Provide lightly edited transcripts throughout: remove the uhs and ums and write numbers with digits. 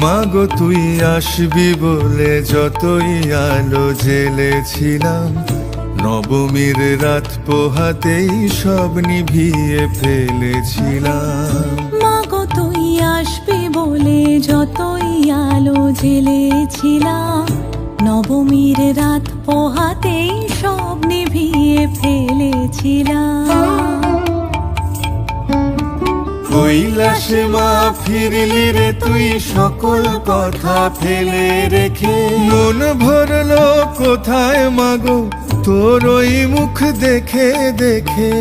মাগো তুই আসবি বলে যতই আলো জ্বেলেছিলাম, নবমীর রাত পোহাতেই সব নিভিয়ে ফেলেছিলাম। মাগো তুই আসবি বলে যতই আলো জ্বেলেছিলাম, নবমীর রাত পোহাতেই সব নিভিয়ে ফেলেছিলাম। কৈলাসে মা ফিরলি রে তুই সকল কথা ফেলে রেখে, মন ভরলো কোথায় মাগো তোর ওই মুখ দেখে দেখে।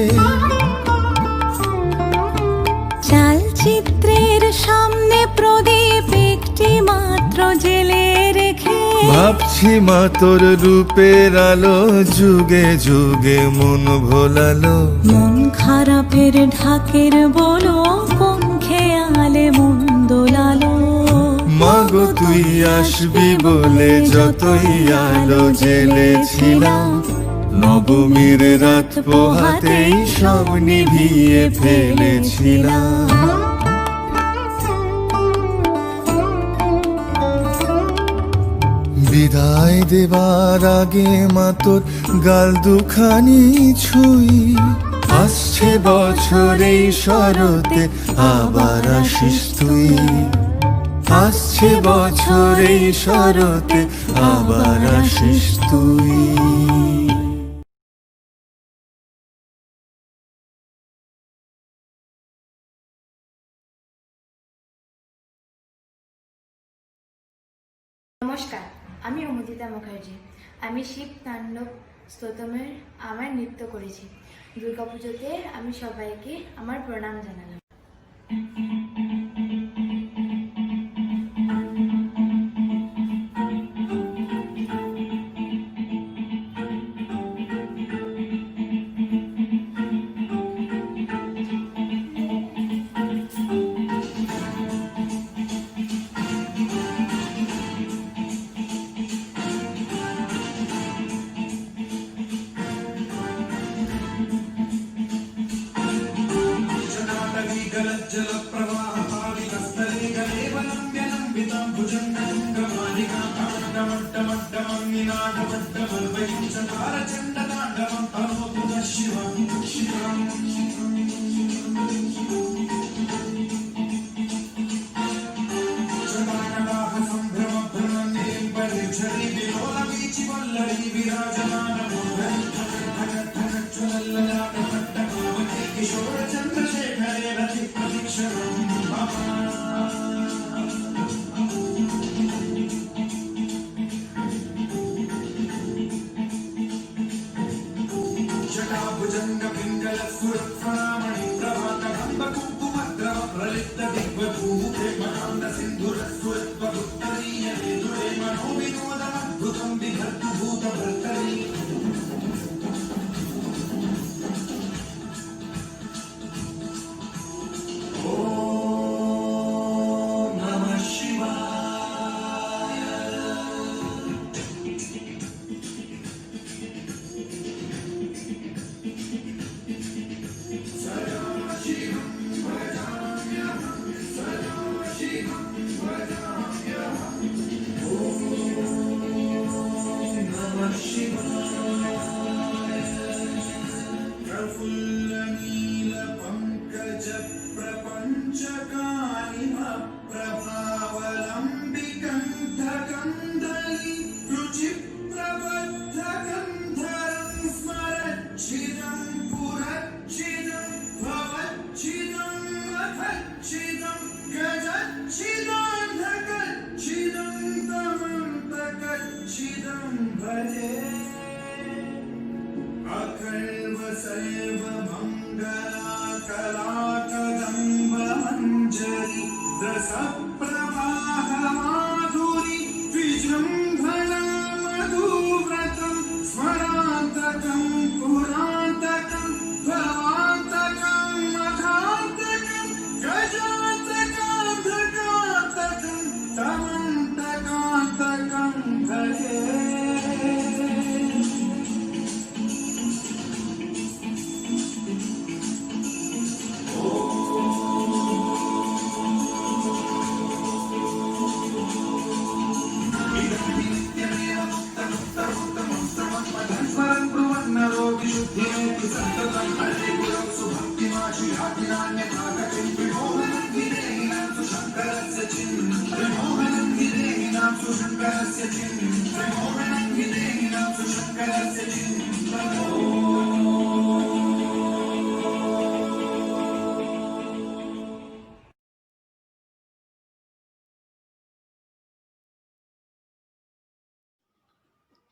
চালচিত্রের সামনে প্রদীপ একটি মাত্র জেলে রেখে, ভাবছি মা তোর রূপের আলো যুগে যুগে মন ভোলালো। মন খারাপের ঢাকের বলো কোন খেয়ালে মন দোলালো। মাগো তুই আসবি বলে যতই আলো জ্বেলেছিলাম, নবমীর রাত পোহাতেই সব নিভিয়ে ফেলেছিলাম। বিদায় দেবার আগে মা তোর গাল দুখানি ছুঁই, আসছে বছর এই শরতে আবার আসিস তুই। আসছে বছর এই শরতে আবার আসিস তুই। নমস্কার, আমি অমৃতা মুখার্জি। আমি শিব তাণ্ডব স্তোত্রমের আমার নৃত্য করেছি। দুর্গাপুজোতে আমি সবাইকে আমার প্রণাম জানালাম।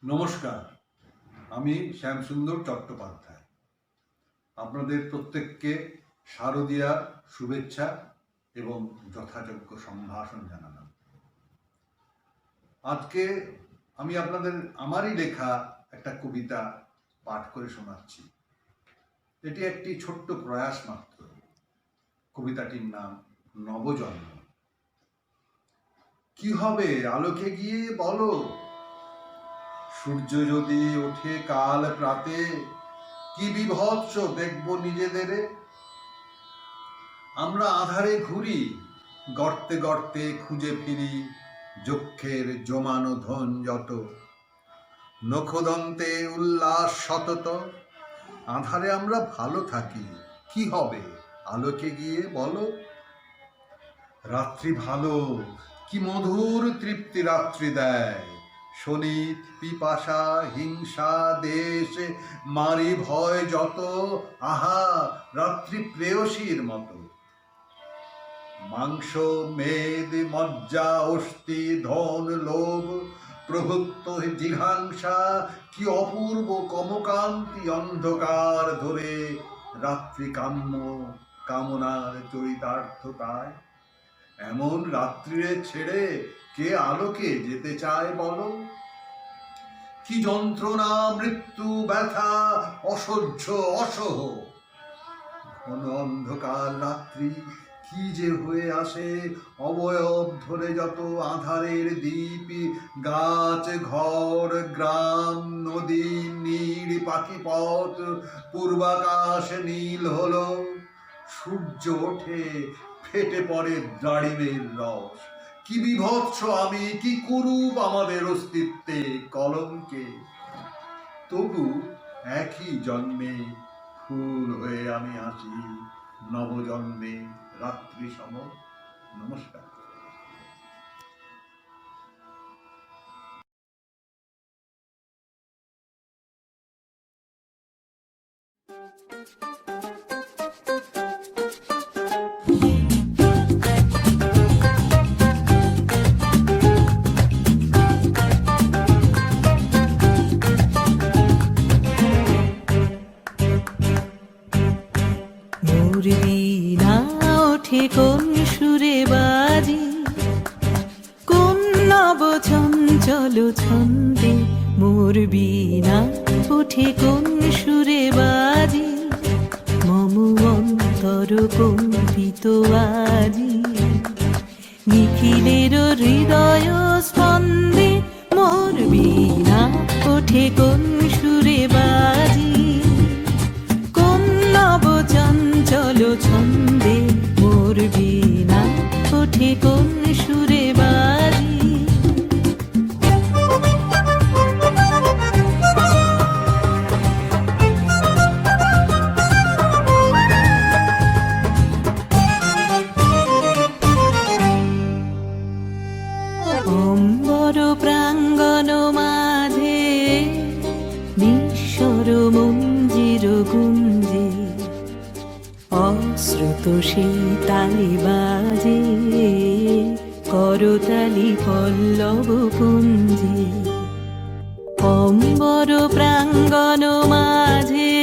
নমস্কার, আমি শ্যামসুন্দর চট্টোপাধ্যায়। আপনাদের প্রত্যেককে শারদীয়ার শুভেচ্ছা এবং যথাযোগ্য সম্ভাষণ জানালাম। আজকে আমি আপনাদের আমারই লেখা একটা কবিতা পাঠ করে শোনাচ্ছি। এটি একটি ছোট্ট প্রয়াস মাত্র। কবিতাটির নাম নবজন্ম। কি হবে আলোকে গিয়ে বলো, সূর্য যদি ওঠে কাল প্রাতে, কি বিভৎস দেখব নিজেদের। আমরা আধারে ঘুরি, গর্তে গর্তে খুঁজে ফিরি যক্ষের জমানো ধন যত। নখদন্তে উল্লাস সতত, আধারে আমরা ভালো থাকি। কি হবে আলোকে গিয়ে বলো। রাত্রি ভালো, কি মধুর তৃপ্তি রাত্রি দেয়। শোণিত পিপাসা হিংসা দেশ মারি ভয় যত, আহা রাত্রি প্রেয়সীর মতো। মাংস মেদ মজ্জা অস্থি ধন লোভ প্রভুত্ব জিঘাংসা, কি অপূর্ব কমকান্তি অন্ধকার ধরে রাত্রি কাম্য কামনার চরিতার্থতায়। এমন রাত্রিরে ছেড়ে কে আলোকে যেতে চায় বলো। কি যন্ত্রণা মৃত্যু ব্যথা অসহ্য অসহ। ঘন অন্ধকার রাত্রি কি যে হয়ে আসে, অবয়ব ধরে যত আধারের দ্বীপ। গাছ ঘর গ্রাম নদী নীড় পাখি পথ, পূর্বাকাশ নীল হলো। সূর্য ওঠে ফেটে পড়ে দ্রাড়িমের রস। কি বিভৎস আমি, কি কুরূপ আমাদের অস্তিত্বে কলঙ্কে। তবু একই জন্মে ফুল হয়ে আমি আসি, নবজন্মে রাত্রি সম। নমস্কার। মুরবীনা ওঠে কোন সুরে বাজি, কোন নব চঞ্চল ছন্দে। মুরবীনা ওঠে কোন সুরে বাজি, মম অন্তর কম্পিত আজি। নিখিলের হৃদয় স্পন্দে মোর বীণা ওঠে কোন সুরে বাজি, কোন নব চঞ্চল ছন্দে। মোর বীণা ওঠে কোন সুরে বাজি। অম্বর প্রাঙ্গণ মাঝে নিঃস্বর মঞ্জির গুঞ্জে, অশ্রুত সেই তালি বাজে করতালি পল্লব পুঞ্জে। অম্বর প্রাঙ্গণ মাঝে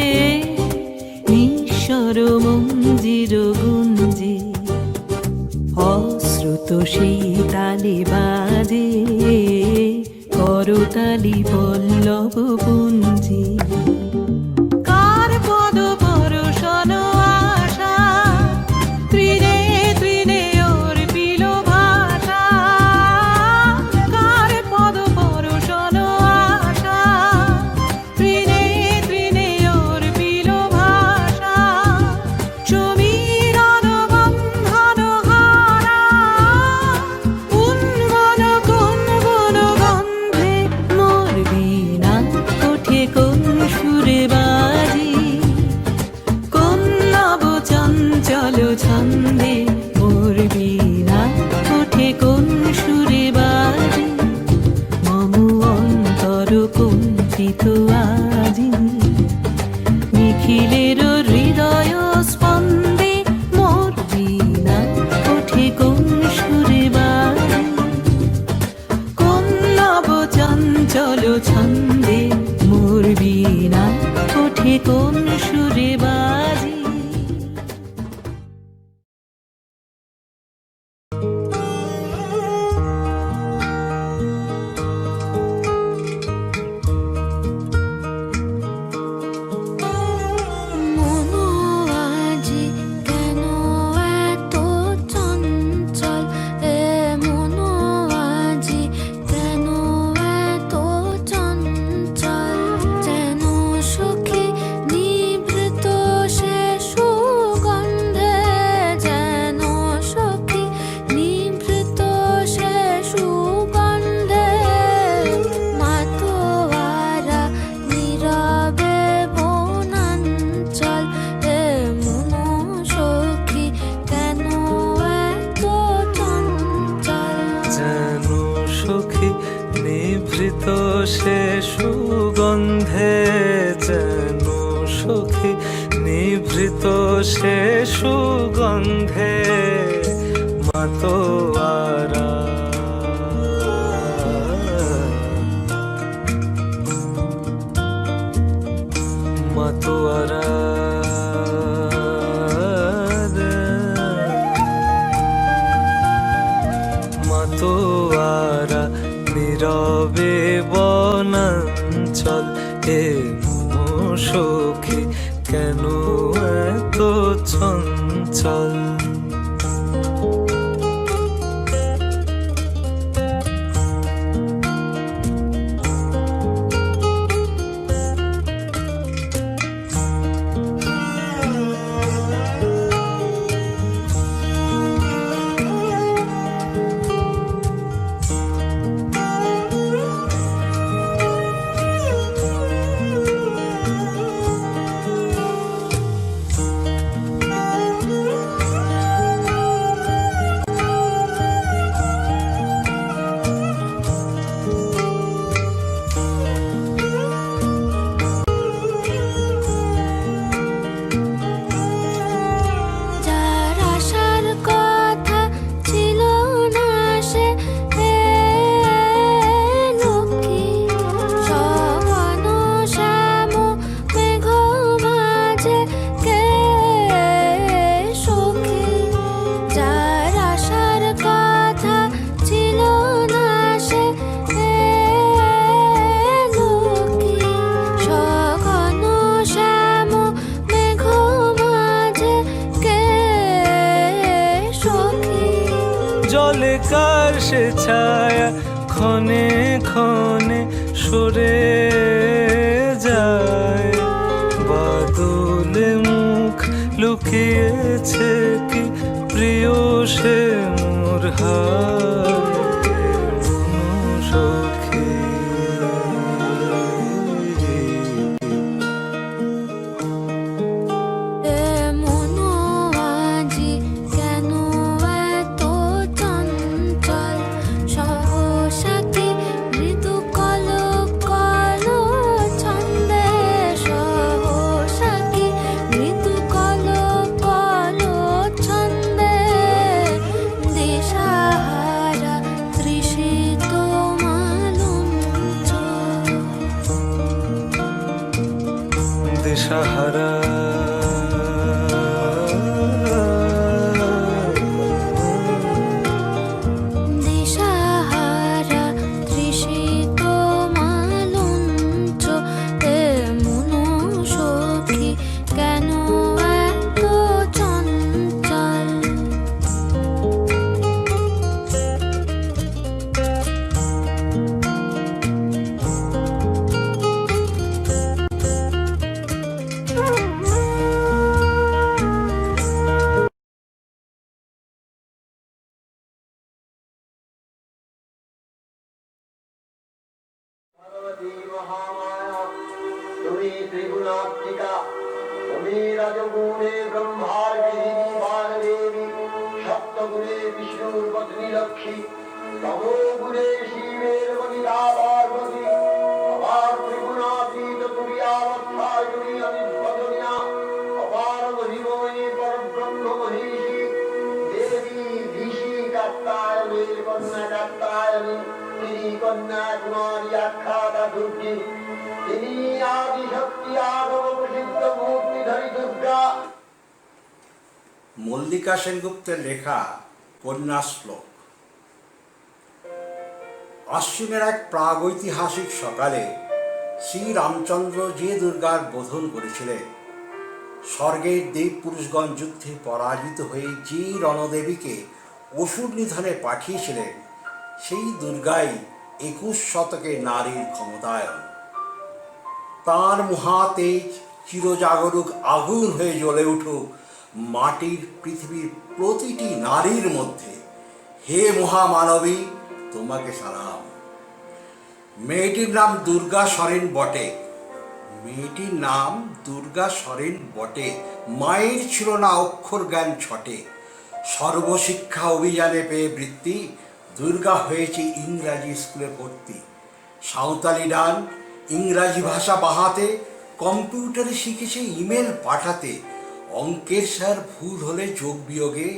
নিঃস্বর মঞ্জির গুঞ্জে, অশ্রুত সেই তালি বাজে করতালি পল্লব পুঞ্জে। কার পদ পরশন আশা, তৃণে তৃণে ওর পিল ভাষা। কার পদ পরশন আশা, তৃণে তৃণে ওর পিল ভাষা। সমীরণ বন্ধন হারা, উন্মন কোন বন গন্ধে। মোর বীণা ওঠে কোন ছন্দে মোর বীণা ওঠে কোন সুরে বাজে মম অন্তর কুণ্ঠিত আজি নিখিলের হৃদয় স্পন্দে মোর বীণা ওঠে কোন সুরে বাজে কোন নব চঞ্চল ছন্দে মোর বীণা ওঠে কোন সুরে বাজে মনো আজি কেন এত চঞ্চল এ মনো আজি কেন এত চঞ্চল যেন সখী নিভৃত সে সুগন্ধে যেন সখী নিভৃত সে সুগন্ধে মাতোয়ারা নীরবে বনাঞ্চল এ মনো সখী কেন এত চঞ্চল যেন সখী নিভৃত সে সুগন্ধে যেন সখী নিভৃত সে সুগন্ধে মাতোয়ারা মাতোয়ারা মাতোয়ারা নীরবে বনাঞ্চল এ মনো সখী কেন এত চঞ্চল যার আশার কথা ছিল না সে লক্ষ্মী সবন শ্যাম মেঘ মাঝে কে সখী যার আশার কথা ছিল না সে লক্ষ্মী সঘন শ্যাম মেঘ মাঝে কে সখী জলে কার সে ছায়া ক্ষণে ক্ষণে সরে যায় বাদলে মুখ লুকিয়েছে কি প্রিয় সে মোর হায় মনো সখী এ মনো আজি কেন এত চঞ্চল সহসা কি মৃদু কল কল ছন্দে সহসা কি মৃদু কল কল ছন্দে দিশাহারা মহাবীর কন্যা কাত্যায়নী, তিনি কন্যা কুমারী আখ্যাতা দুর্গী, তিনি আদি শক্তি আগম প্রসিদ্ধ মূর্তিধারী দুর্গা। মল্লিকা সেনগুপ্তের লেখা কন্যা শ্লোক। আশ্বিনের এক প্রাগৈতিহাসিক সকালে শ্রীরামচন্দ্র যে দুর্গার বোধন করেছিলেন, স্বর্গের দেব পুরুষগণ যুদ্ধে পরাজিত হয়ে যে রণদেবীকে অসুর নিধনে পাঠিয়েছিলেন, সেই দুর্গাই 21 শতকে নারীর ক্ষমতায়ন। তাঁর মহাতেজ চিরজাগরুক আগুন হয়ে জ্বলে উঠুক মাটির পৃথিবীর প্রতিটি নারীর মধ্যে। হে মহামানবী, তোমাকে সালাম। মেয়েটির নাম দুর্গা সরেন বটে, মেয়েটির নাম দুর্গা সরেন বটে। মায়ের ছিল না অক্ষর জ্ঞান ছটে, সর্বশিক্ষা অভিযানে পেয়ে বৃত্তি, দুর্গা হয়েছে ইংরাজি স্কুলে ভর্তি। সাঁওতালি ডান ইংরাজি ভাষা বাহাতে, কম্পিউটারে শিখেছে ইমেল পাঠাতে। অঙ্কের স্যার ভুল হলে যোগ বিয়োগে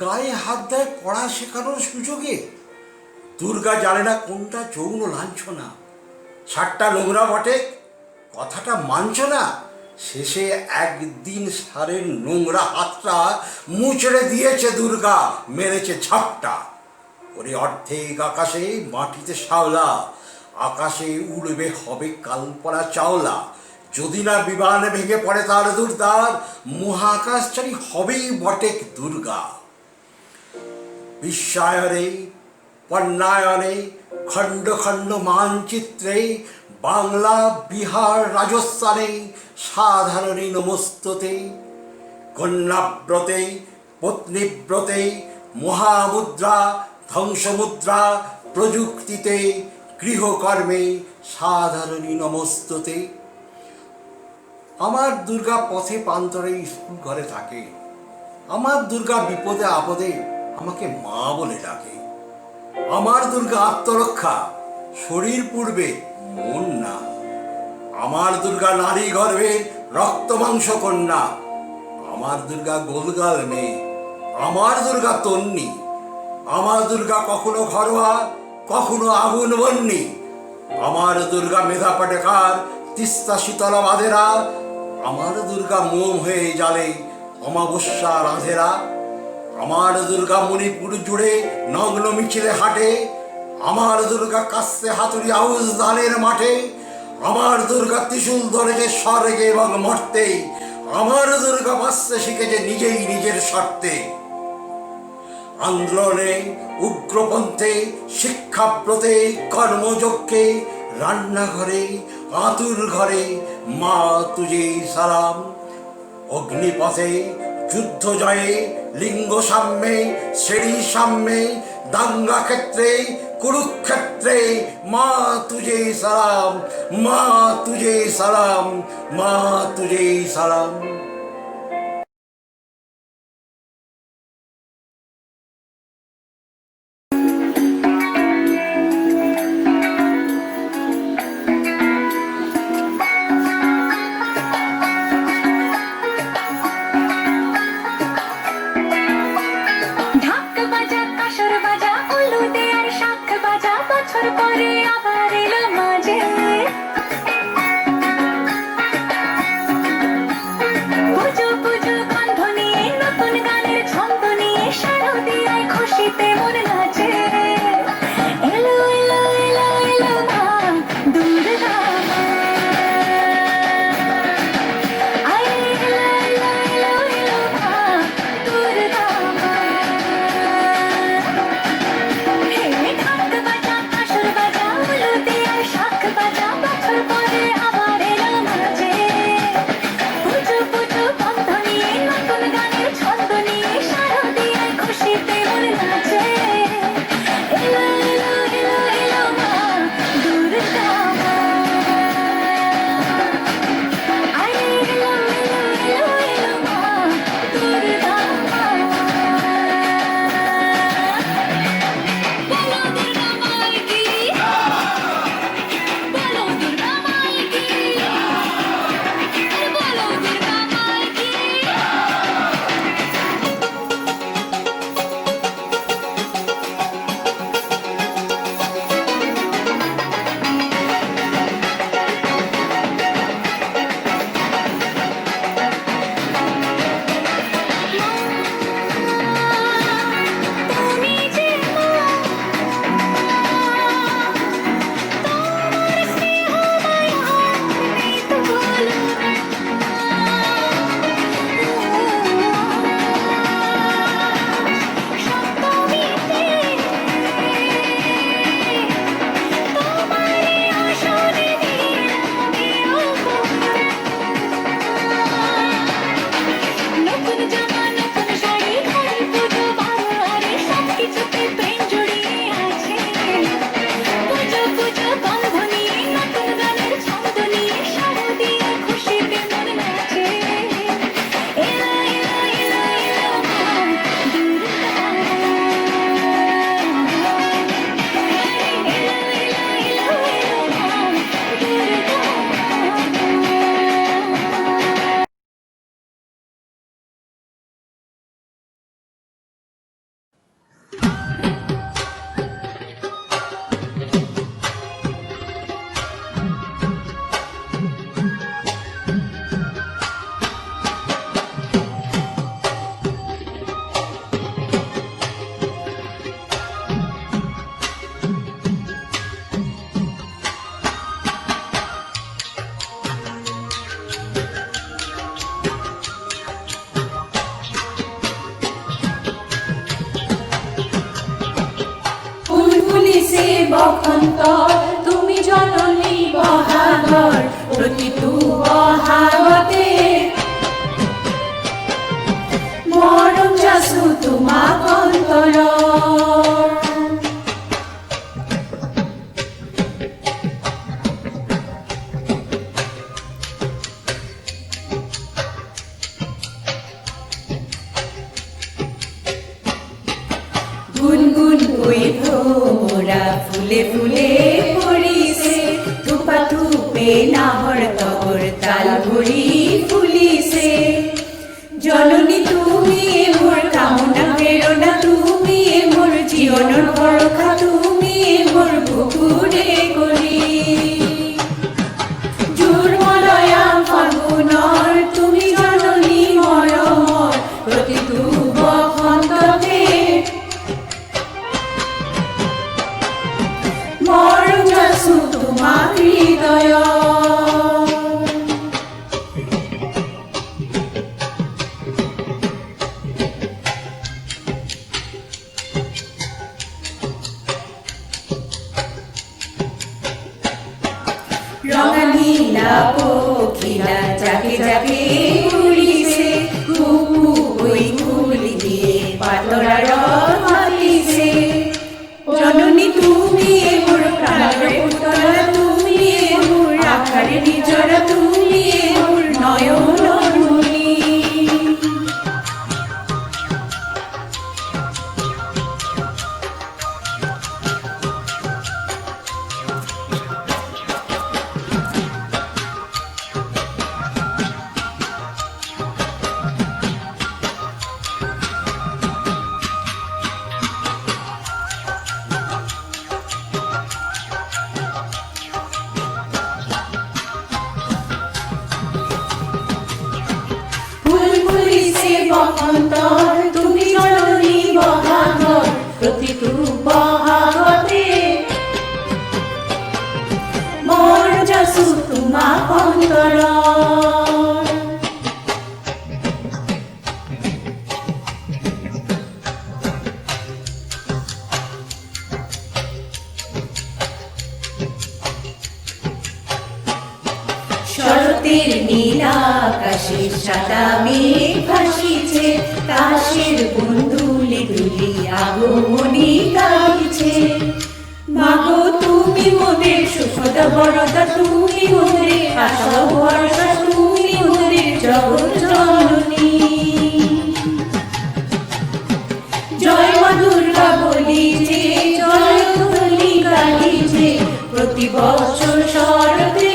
গায়ে হাত দেয় পড়া শেখানোর সুযোগে। দুর্গা জানে না কোনটা যৌন লাঞ্ছনা, ছাড়টা নোংরা বটে, কথাটা মানছ না। শেষে একদিন সারের নোংরা হাতটা মুচড়ে দিয়েছে দুর্গা, মেরেছে ঝাপটা। ওরে অর্ধেক আকাশে মাটিতে শাওলা, আকাশে উড়বে হবে কালপরা চাওলা। যদি না বিমান ভেঙে পড়ে তার দুর্দার, মহাকাশচারী হবেই বটে দুর্গা। বিশ্বায়নে পণ্যায়নে খণ্ড খণ্ড মানচিত্রে, বাংলা বিহার রাজস্থানে সাধারণী নমস্ততে। কন্যাব্রতে পত্নীব্রতে মহামুদ্রা ধ্বংসমুদ্রা, প্রযুক্তিতে গৃহকর্মে সাধারণী নমস্ততে। আমার দুর্গা পথে প্রান্তরে স্কুল ঘরে থাকে, আমার দুর্গা বিপদে আপদে আমাকে মা বলে ডাকে। আমার দুর্গা আত্মরক্ষা, শরীর পূর্বে মন না। আমার দুর্গা নারী গর্ভের রক্ত মাংস কন্যা, আমার দুর্গা গোলগাল মেয়ে, আমার দুর্গা তন্নি। আমার দুর্গা কখনো ঘরোয়া, কখনো আগুন বন্যি। আমার দুর্গা মেধা পাটেকার, তিস্তা শীতলা বাঁধেরা। আমার দুর্গা মোম হয়ে জ্বালে অমাবস্যা রাধেরা। আমার দুর্গা মণিপুর জুড়ে নগ্ন মিছিলে হাঁটে। আমার দুর্গা কাস্তে হাতুড়ি আউশ ধানের মাঠে। আমার দুর্গা ত্রিশূল ধরেছে স্বর্গে এবং মর্তে। আমার দুর্গা বাঁচতে শিখেছে নিজেই নিজের স্বার্থে। আন্দোলনে উগ্রপন্থে, শিক্ষাব্রতে কর্মযজ্ঞে, রান্নাঘরে আতুর ঘরে মা তুঝে সালাম। অগ্নিপথে যুদ্ধ জয়ে, লিঙ্গ সাম্যে শ্রেণী সাম্যে, দাঙ্গা ক্ষেত্রে কুরুক্ষেত্রে মা তুঝে সালাম, মা তুঝে সালাম, মা তুঝে সালাম। সে বসন্তর তুমি জননী বহাগৰ প্ৰতিটো বহাগতে মৰম যাচো তোমাক অন্তৰত গুণগুণ কৈ ভোমৰা ফুলে ফুলে পৰিছে থোপা থোপে নাহৰ তগৰ তাল ভৰি ফুলিছে জননী তুমি মোৰ কামনা প্ৰেৰণা তুমি মোৰ জীৱনৰ ভৰসা তুমি মোৰ বুকুৰে কৰি জোৰ মলয়া ফাগুনৰ তুমি জননী মৰমৰ প্ৰতিটো বসন্ততে মৰম যাচো তোমাৰ হৃদয় ৰঙা নীলা পখিলা জাকে জাকে উৰিছে কুকু হৈ কুলি দিয়ে পাতৰা ৰথ মাতিছে জননী তুমি মোৰ প্ৰাণৰে পুতলা তুমি মোৰ আশাৰে নিজৰা তুমি মোৰ নয়নৰ মণি ফুল ফুলিছে বসন্তৰ তুমি জননী বহাগৰ প্ৰতিটো বহাগতে মৰম যাচো তোমাক অন্তৰত শরতের নীল আকাশে সাদা মেঘ ভাসিছে কাশের বন্ধুলে দুলি আগমনী গাইছে মাগো তুমি মোদের সুখদা বরদা তুমি মোদের আশা ভরসা তুমি মোদের জগৎ জননী জয় মা দুর্গা বলি যে জয় বলি গালি যে প্রতি বছর শরতে